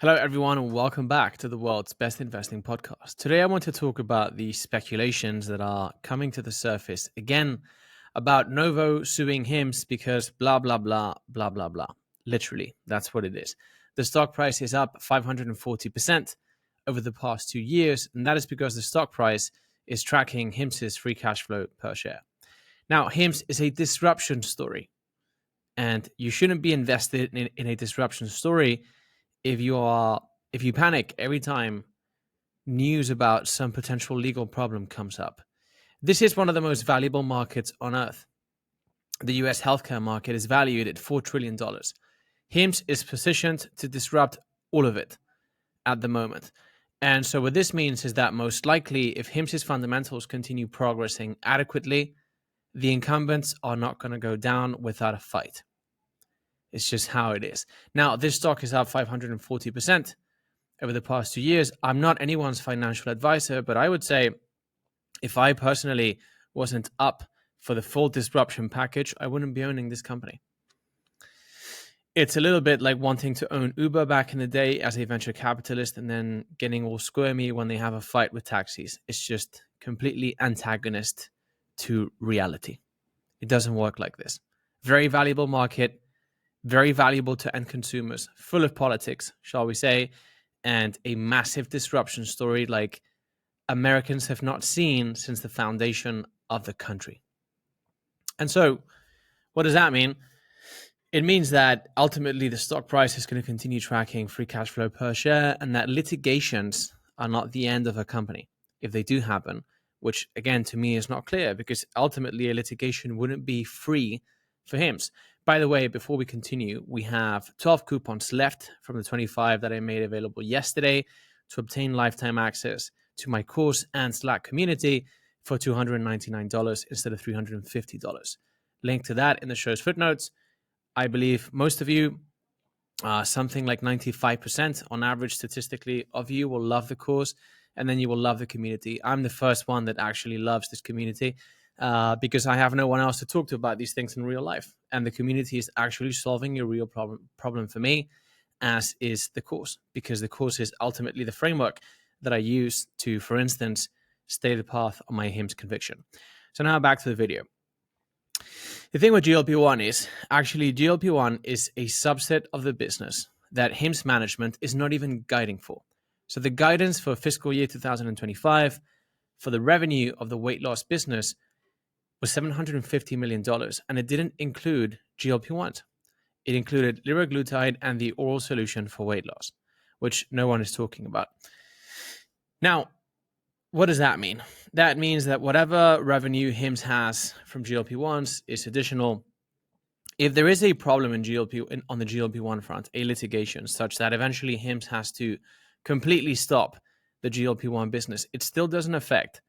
Hello, everyone, and welcome back to the world's best investing podcast. Today, I want to talk about the speculations that are coming to the surface again about Novo suing HIMS because blah, blah, blah, blah, blah, blah. Literally, that's what it is. The stock price is up 540% over the past 2 years, and that is because the stock price is tracking HIMS's free cash flow per share. Now, HIMS is a disruption story, and you shouldn't be invested in a disruption story if you panic every time news about some potential legal problem comes up. This is one of the most valuable markets on earth. The US healthcare market is valued at $4 trillion. HIMS is positioned to disrupt all of it at the moment. And so what this means is that most likely, if HIMS's fundamentals continue progressing adequately, the incumbents are not going to go down without a fight. It's just how it is. Now, this stock is up 540% over the past 2 years. I'm not anyone's financial advisor, but I would say if I personally wasn't up for the full disruption package, I wouldn't be owning this company. It's a little bit like wanting to own Uber back in the day as a venture capitalist and then getting all squirmy when they have a fight with taxis. It's just completely antagonist to reality. It doesn't work like this. Very valuable market, very valuable to end consumers, full of politics, shall we say, and a massive disruption story like Americans have not seen since the foundation of the country. And so, what does that mean? It means that ultimately the stock price is going to continue tracking free cash flow per share, and that litigations are not the end of a company if they do happen, which again to me is not clear because ultimately a litigation wouldn't be free for HIMS. By the way, before we continue, we have 12 coupons left from the 25 that I made available yesterday to obtain lifetime access to my course and Slack community for $299 instead of $350. Link to that in the show's footnotes. I believe most of you, something like 95% on average statistically of you will love the course, and then you will love the community. I'm the first one that actually loves this community. Because I have no one else to talk to about these things in real life. And the community is actually solving a real problem for me, as is the course, because the course is ultimately the framework that I use to, for instance, stay the path on my HIMS conviction. So now back to the video. The thing with GLP-1 is, actually GLP-1 is a subset of the business that HIMS management is not even guiding for. So the guidance for fiscal year 2025 for the revenue of the weight loss business was $750 million, and it didn't include GLP-1s. It included liraglutide and the oral solution for weight loss, which no one is talking about. Now, what does that mean? That means that whatever revenue HIMS has from GLP-1s is additional. If there is a problem on the GLP-1 front, a litigation such that eventually HIMS has to completely stop the GLP-1 business, it still doesn't affect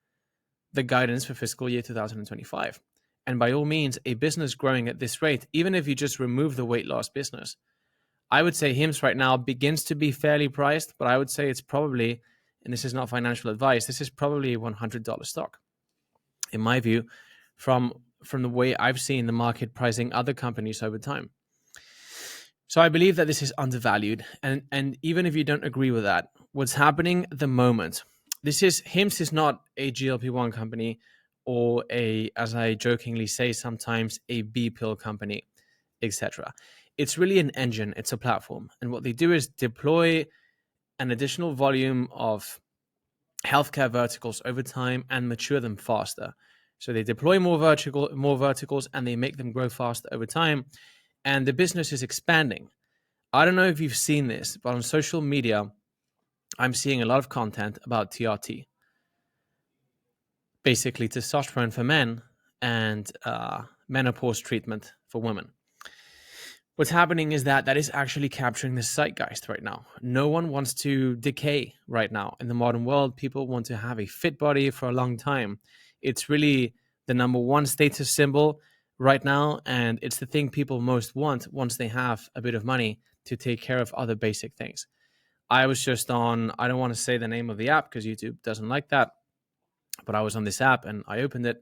the guidance for fiscal year 2025. And by all means, a business growing at this rate, even if you just remove the weight loss business, I would say HIMS right now begins to be fairly priced, but I would say it's probably, and this is not financial advice, this is probably a $100 stock, in my view, from the way I've seen the market pricing other companies over time. So I believe that this is undervalued. And even if you don't agree with that, what's happening at the moment, HIMS is not a GLP-1 company or as I jokingly say sometimes, a B pill company, etc. It's really an engine. It's a platform. And what they do is deploy an additional volume of healthcare verticals over time and mature them faster. So they deploy more verticals and they make them grow faster over time. And the business is expanding. I don't know if you've seen this, but on social media, I'm seeing a lot of content about TRT, basically testosterone for men and menopause treatment for women. What's happening is that is actually capturing the zeitgeist right now. No one wants to decay right now. In the modern world, people want to have a fit body for a long time. It's really the number one status symbol right now, and it's the thing people most want once they have a bit of money to take care of other basic things. I was just on, I don't want to say the name of the app because YouTube doesn't like that, but I was on this app and I opened it,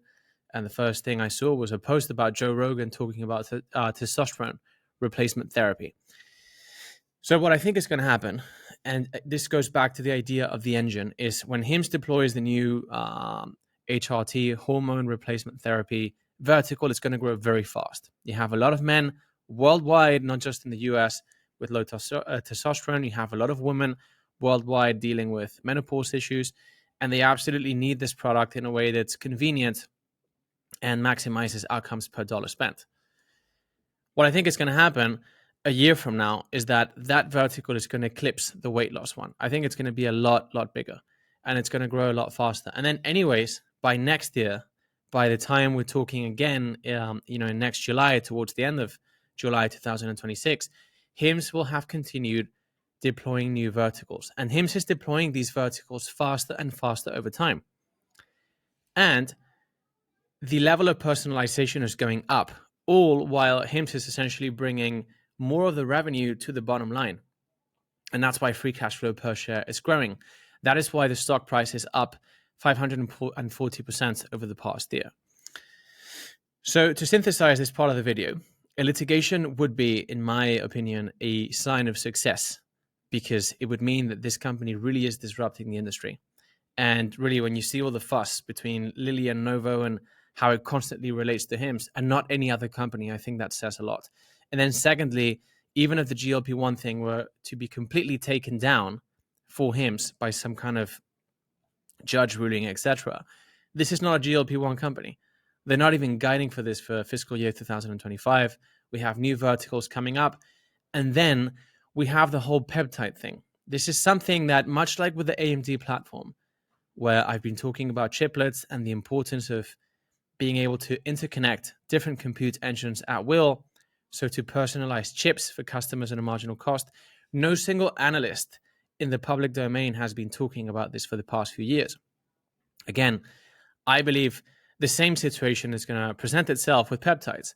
and the first thing I saw was a post about Joe Rogan talking about testosterone replacement therapy. So what I think is going to happen and this goes back to the idea of the engine, is when HIMS deploys the new HRT, hormone replacement therapy vertical, it's going to grow very fast. You have a lot of men worldwide, not just in the US, with low testosterone. You have a lot of women worldwide dealing with menopause issues, and they absolutely need this product in a way that's convenient and maximizes outcomes per dollar spent. What I think is going to happen a year from now is that vertical is going to eclipse the weight loss one. I think it's going to be a lot bigger, and it's going to grow a lot faster. And then anyways, by next year, by the time we're talking again, in next July, towards the end of July 2026, HIMS will have continued deploying new verticals. And HIMS is deploying these verticals faster and faster over time. And the level of personalization is going up, all while HIMS is essentially bringing more of the revenue to the bottom line. And that's why free cash flow per share is growing. That is why the stock price is up 540% over the past year. So to synthesize this part of the video, a litigation would be, in my opinion, a sign of success, because it would mean that this company really is disrupting the industry. And really, when you see all the fuss between Lilly and Novo and how it constantly relates to HIMS and not any other company, I think that says a lot. And then secondly, even if the GLP-1 thing were to be completely taken down for HIMS by some kind of judge ruling, etc., this is not a GLP-1 company. They're not even guiding for this for fiscal year 2025. We have new verticals coming up. And then we have the whole peptide thing. This is something that, much like with the AMD platform, where I've been talking about chiplets and the importance of being able to interconnect different compute engines at will, so to personalize chips for customers at a marginal cost. No single analyst in the public domain has been talking about this for the past few years. Again, I believe the same situation is going to present itself with peptides.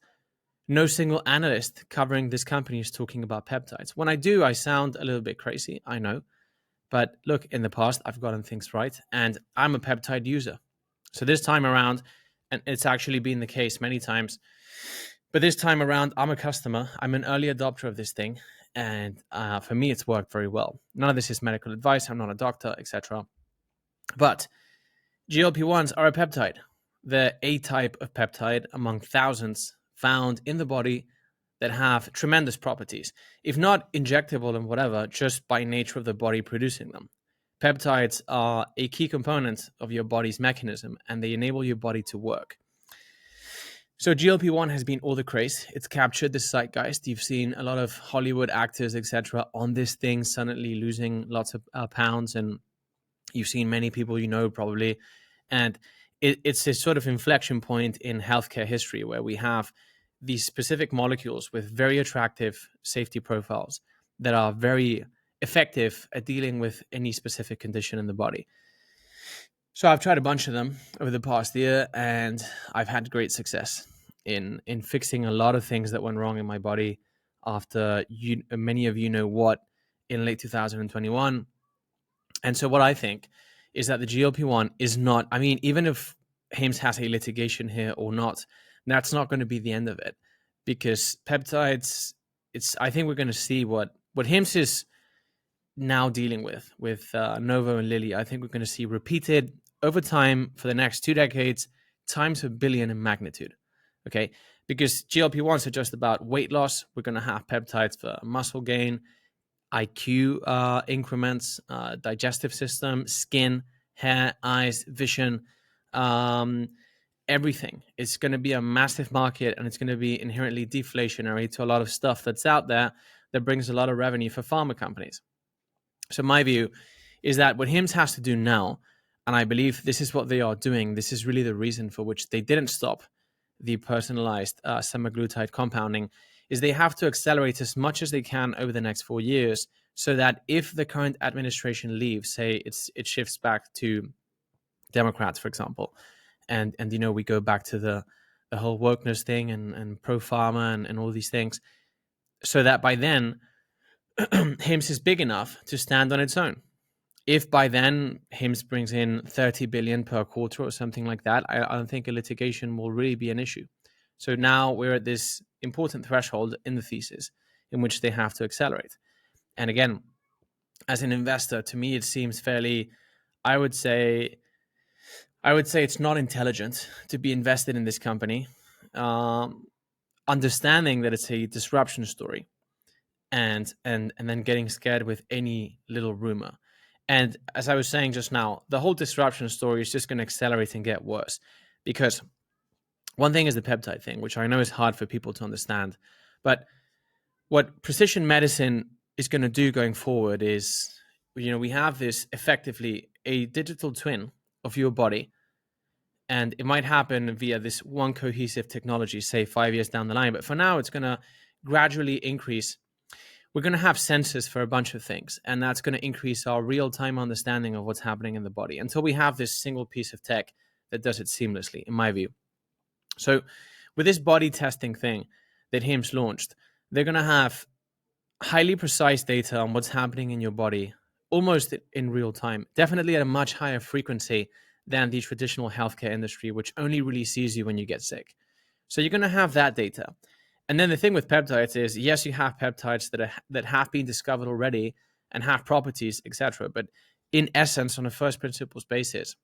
No single analyst covering this company is talking about peptides. When I do, I sound a little bit crazy, I know. But look, in the past, I've gotten things right, and I'm a peptide user. So this time around, and it's actually been the case many times, but this time around, I'm a customer. I'm an early adopter of this thing, and for me, it's worked very well. None of this is medical advice. I'm not a doctor, etc. But GLP-1s are a peptide. They're a type of peptide among thousands found in the body that have tremendous properties, if not injectable and whatever, just by nature of the body producing them. Peptides are a key component of your body's mechanism, and they enable your body to work. So GLP-1 has been all the craze. It's captured the zeitgeist. You've seen a lot of Hollywood actors, etc., on this thing, suddenly losing lots of pounds, and you've seen many people probably. And it's a sort of inflection point in healthcare history where we have these specific molecules with very attractive safety profiles that are very effective at dealing with any specific condition in the body. So I've tried a bunch of them over the past year, and I've had great success in fixing a lot of things that went wrong in my body after many of you know what, in late 2021. And so what I think is that the GLP-1 is not, even if HIMS has a litigation here or not, that's not going to be the end of it, because peptides, I think we're going to see what HIMS is now dealing with Novo and Lilly. I think we're going to see repeated over time for the next 2 decades, times a billion in magnitude. Okay, because GLP-1s are just about weight loss. We're going to have peptides for muscle gain, IQ increments, digestive system, skin, hair, eyes, vision, everything. It's going to be a massive market, and it's going to be inherently deflationary to a lot of stuff that's out there that brings a lot of revenue for pharma companies. So my view is that what HIMS has to do now, and I believe this is what they are doing, this is really the reason for which they didn't stop the personalized semaglutide compounding, is they have to accelerate as much as they can over the next 4 years, so that if the current administration leaves, say it shifts back to Democrats, for example, and we go back to the whole wokeness thing and pro-pharma and all these things, so that by then HIMS is big enough to stand on its own. If by then HIMS brings in 30 billion per quarter or something like that, I don't think a litigation will really be an issue. So now we're at this important threshold in the thesis in which they have to accelerate. And again, as an investor, to me, it seems fairly, I would say, it's not intelligent to be invested in this company, understanding that it's a disruption story, and then getting scared with any little rumor. And as I was saying just now, the whole disruption story is just going to accelerate and get worse, because one thing is the peptide thing, which I know is hard for people to understand, but what precision medicine is going to do going forward is, we have this effectively a digital twin of your body, and it might happen via this one cohesive technology, say 5 years down the line. But for now, it's going to gradually increase. We're going to have sensors for a bunch of things, and that's going to increase our real-time understanding of what's happening in the body until we have this single piece of tech that does it seamlessly, in my view. So with this body testing thing that HIMS launched, they're going to have highly precise data on what's happening in your body almost in real time, definitely at a much higher frequency than the traditional healthcare industry, which only really sees you when you get sick. So you're going to have that data. And then the thing with peptides is, yes, you have peptides that have been discovered already and have properties, etc. But in essence, on a first principles basis,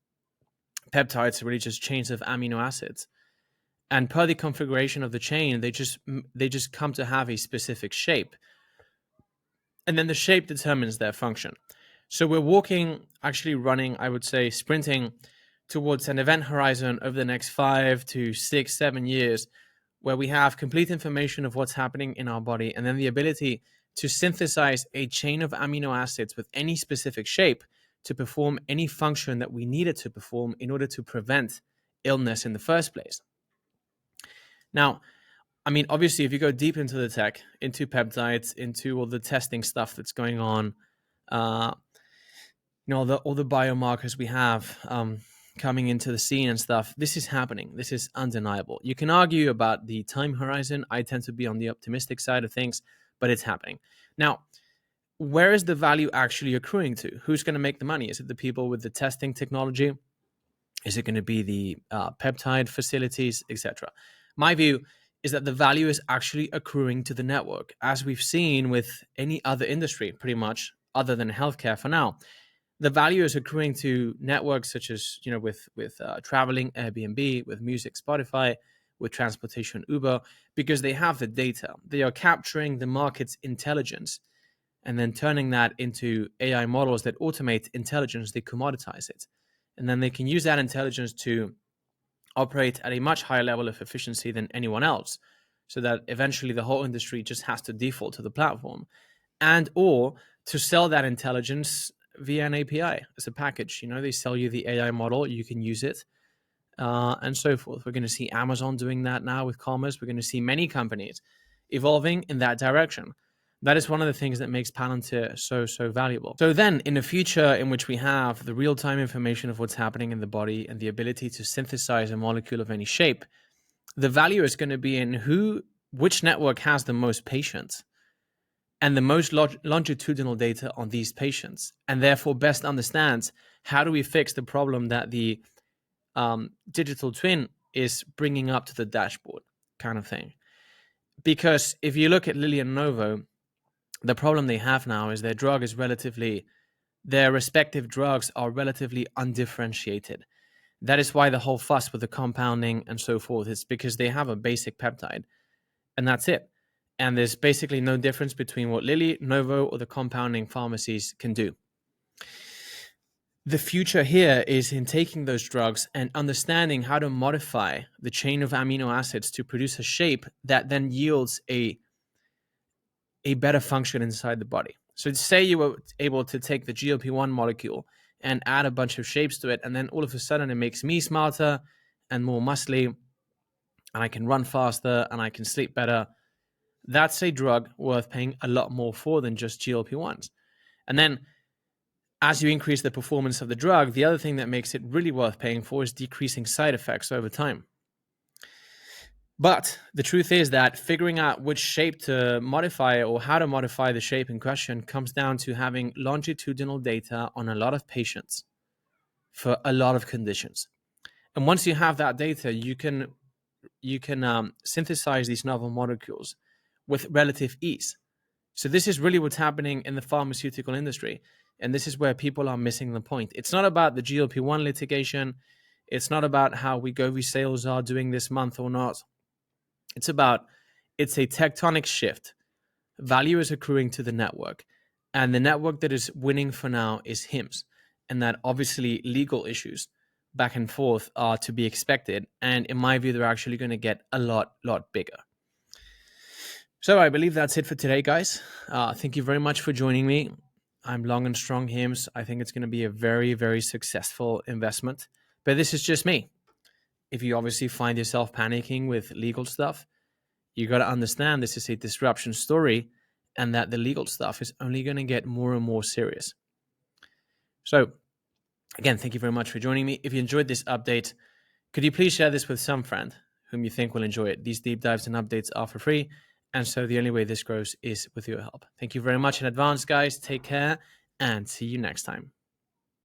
peptides are really just chains of amino acids. And per the configuration of the chain, they just come to have a specific shape. And then the shape determines their function. So we're actually running, I would say, sprinting towards an event horizon over the next 5 to 6, 7 years, where we have complete information of what's happening in our body, and then the ability to synthesize a chain of amino acids with any specific shape to perform any function that we needed to perform in order to prevent illness in the first place. Now, I mean, obviously, if you go deep into the tech, into peptides, into all the testing stuff that's going on, all the biomarkers we have coming into the scene and stuff, this is happening. This is undeniable. You can argue about the time horizon. I tend to be on the optimistic side of things, but it's happening. Now, where is the value actually accruing to? Who's going to make the money? Is it the people with the testing technology? Is it going to be the peptide facilities, etc.? My view is that the value is actually accruing to the network, as we've seen with any other industry, pretty much, other than healthcare for now. The value is accruing to networks such as, with traveling, Airbnb, with music, Spotify, with transportation, Uber, because they have the data. They are capturing the market's intelligence and then turning that into AI models that automate intelligence. They commoditize it. And then they can use that intelligence to operate at a much higher level of efficiency than anyone else, so that eventually the whole industry just has to default to the platform, and or to sell that intelligence via an API as a package. They sell you the AI model, you can use it, and so forth. We're going to see Amazon doing that now with commerce. We're going to see many companies evolving in that direction. That is one of the things that makes Palantir so valuable. So then, in a future in which we have the real-time information of what's happening in the body and the ability to synthesize a molecule of any shape, the value is going to be in which network has the most patients and the most longitudinal data on these patients, and therefore best understands how do we fix the problem that the digital twin is bringing up to the dashboard, kind of thing. Because if you look at Lilly and Novo, the problem they have now is their respective drugs are relatively undifferentiated. That is why the whole fuss with the compounding and so forth is because they have a basic peptide, and that's it. And there's basically no difference between what Lilly, Novo, or the compounding pharmacies can do. The future here is in taking those drugs and understanding how to modify the chain of amino acids to produce a shape that then yields a better function inside the body. So say you were able to take the GLP-1 molecule and add a bunch of shapes to it, and then all of a sudden it makes me smarter and more muscly, and I can run faster and I can sleep better. That's a drug worth paying a lot more for than just GLP-1s. And then as you increase the performance of the drug, the other thing that makes it really worth paying for is decreasing side effects over time. But the truth is that figuring out which shape to modify or how to modify the shape in question comes down to having longitudinal data on a lot of patients for a lot of conditions. And once you have that data, you can synthesize these novel molecules with relative ease. So this is really what's happening in the pharmaceutical industry. And this is where people are missing the point. It's not about the GLP-1 litigation. It's not about how Wegovy sales are doing this month or not. It's a tectonic shift. Value is accruing to the network. And the network that is winning for now is HIMS. And that obviously legal issues back and forth are to be expected. And in my view, they're actually going to get a lot bigger. So I believe that's it for today, guys. Thank you very much for joining me. I'm long and strong HIMS. I think it's going to be a very, very successful investment. But this is just me. If you obviously find yourself panicking with legal stuff, you got to understand this is a disruption story and that the legal stuff is only going to get more and more serious. So again, thank you very much for joining me. If you enjoyed this update, could you please share this with some friend whom you think will enjoy it? These deep dives and updates are for free. And so the only way this grows is with your help. Thank you very much in advance, guys. Take care and see you next time.